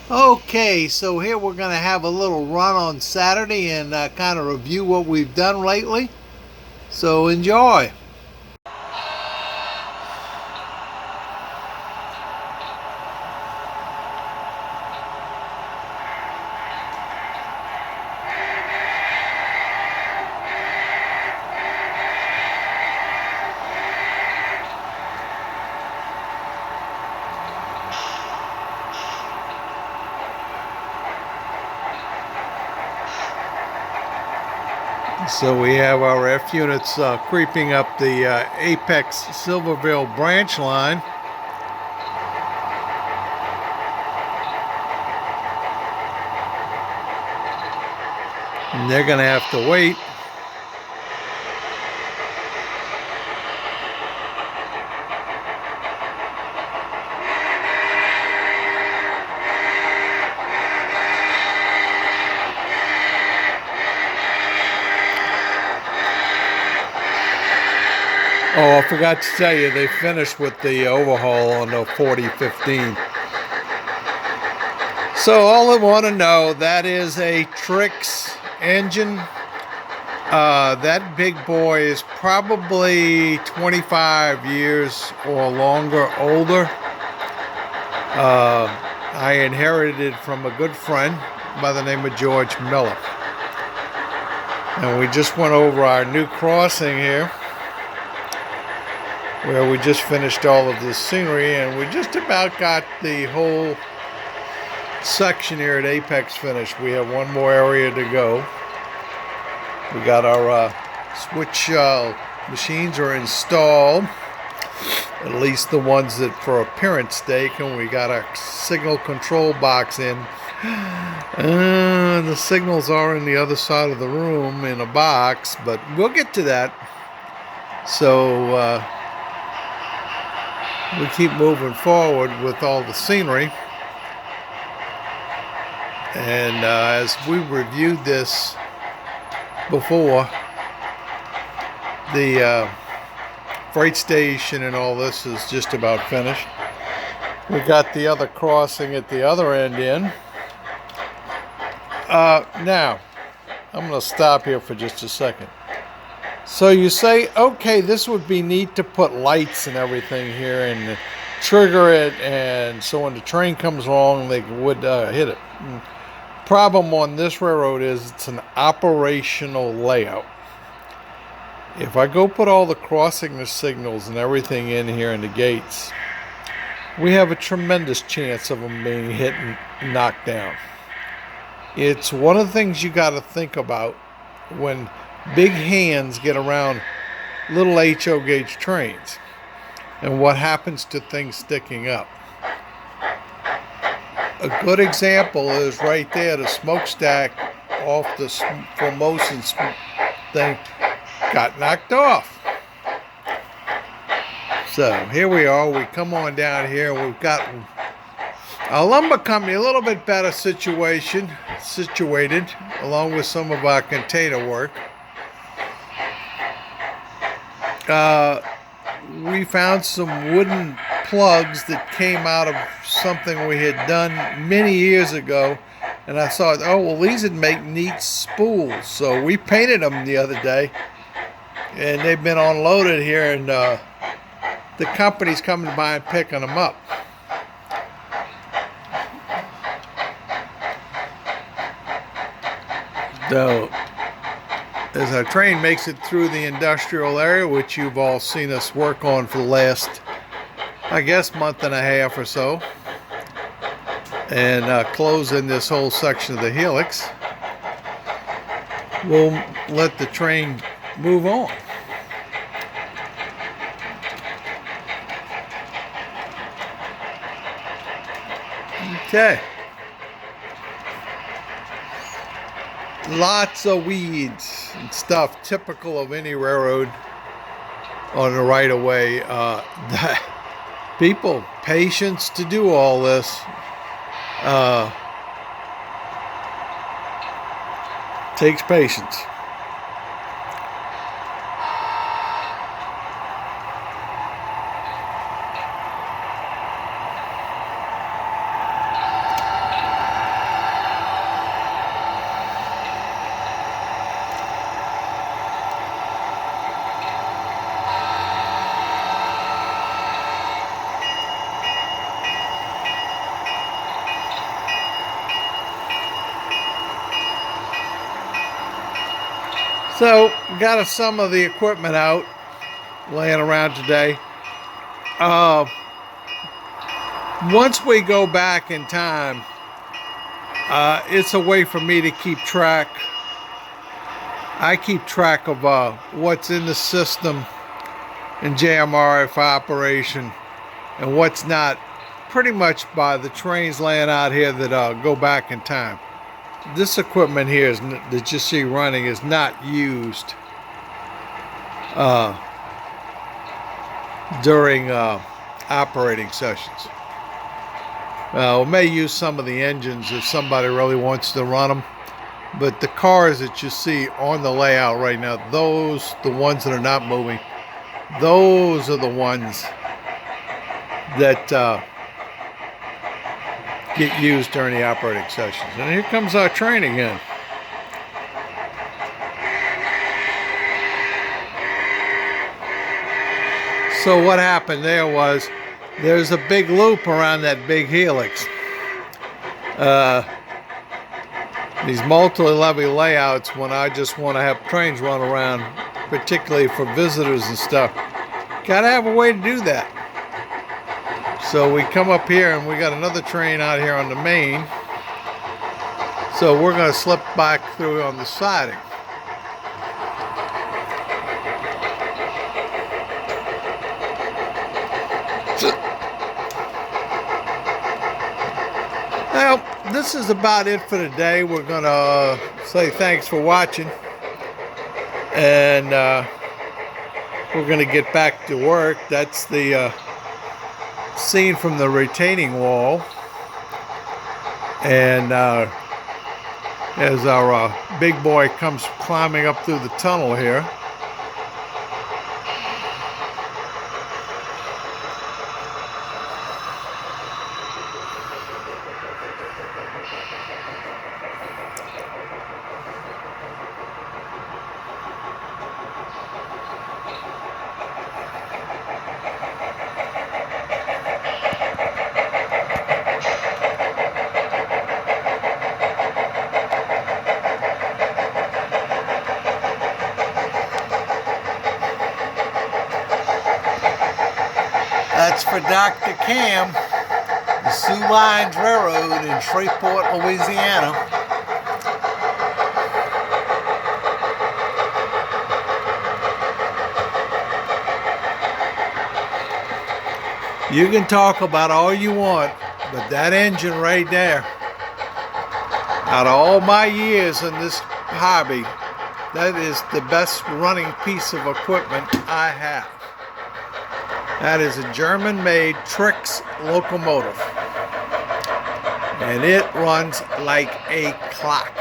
Okay, so here we're going to have a little run on Saturday and kind of review what we've done lately. So enjoy. So we have our F units creeping up the Apex Silverville branch line. And they're going to have to wait. Oh, I forgot to tell you, they finished with the overhaul on the 4015. So all I want to know, that is a Trix engine. That big boy is probably 25 years or longer older. I inherited it from a good friend by the name of George Miller. And we just went over our new crossing here, where we just finished all of this scenery, and we just about got the whole section here at Apex finished. We have one more area to go. We got our switch machines are installed, at least the ones that for appearance stake, and we got our signal control box in. The signals are in the other side of the room in a box, but we'll get to that. So we keep moving forward with all the scenery. And as we reviewed this before, the freight station and all this is just about finished. We got the other crossing at the other end in. Now, I'm going to stop here for just a second. So you say, okay, this would be neat to put lights and everything here and trigger it, and so when the train comes along, they would hit it. Problem on this railroad is it's an operational layout. If I go put all the crossing signals and everything in here in the gates, we have a tremendous chance of them being hit and knocked down. It's one of the things you got to think about when big hands get around little HO gauge trains and what happens to things sticking up. A good example is right there, the smokestack off the Formosan thing got knocked off. So here we are, we come on down here, we've got a lumber company a little bit better situated along with some of our container work. We found some wooden plugs that came out of something we had done many years ago, and I thought, oh well, these would make neat spools, so we painted them the other day, and they've been unloaded here, and the company's coming by and picking them up. So as our train makes it through the industrial area, which you've all seen us work on for the last, I guess, month and a half or so, and close in this whole section of the helix, we'll let the train move on. Okay. Lots of weeds and stuff typical of any railroad on the right of way. People, patience to do all this. Takes patience. So got some of the equipment out, laying around today. Once we go back in time, it's a way for me to keep track. I keep track of what's in the system in JMRF operation and what's not, pretty much by the trains laying out here that go back in time. This equipment here that you see running is not used during operating sessions. We may use some of the engines if somebody really wants to run them, but the cars that you see on the layout right now, those, the ones that are not moving, those are the ones that get used during the operating sessions. And here comes our train again. So what happened there was, there's a big loop around that big helix. These multi-level layouts, when I just want to have trains run around, particularly for visitors and stuff, gotta have a way to do that. So we come up here and we got another train out here on the main. So we're going to slip back through on the siding. Well, this is about it for today. We're going to say thanks for watching. And we're going to get back to work. That's the scene from the retaining wall, and as our big boy comes climbing up through the tunnel here. That's for Dr. Cam, the Sioux Lines Railroad in Shreveport, Louisiana. You can talk about all you want, but that engine right there, out of all my years in this hobby, that is the best running piece of equipment I have. That is a German-made Trix locomotive, and it runs like a clock.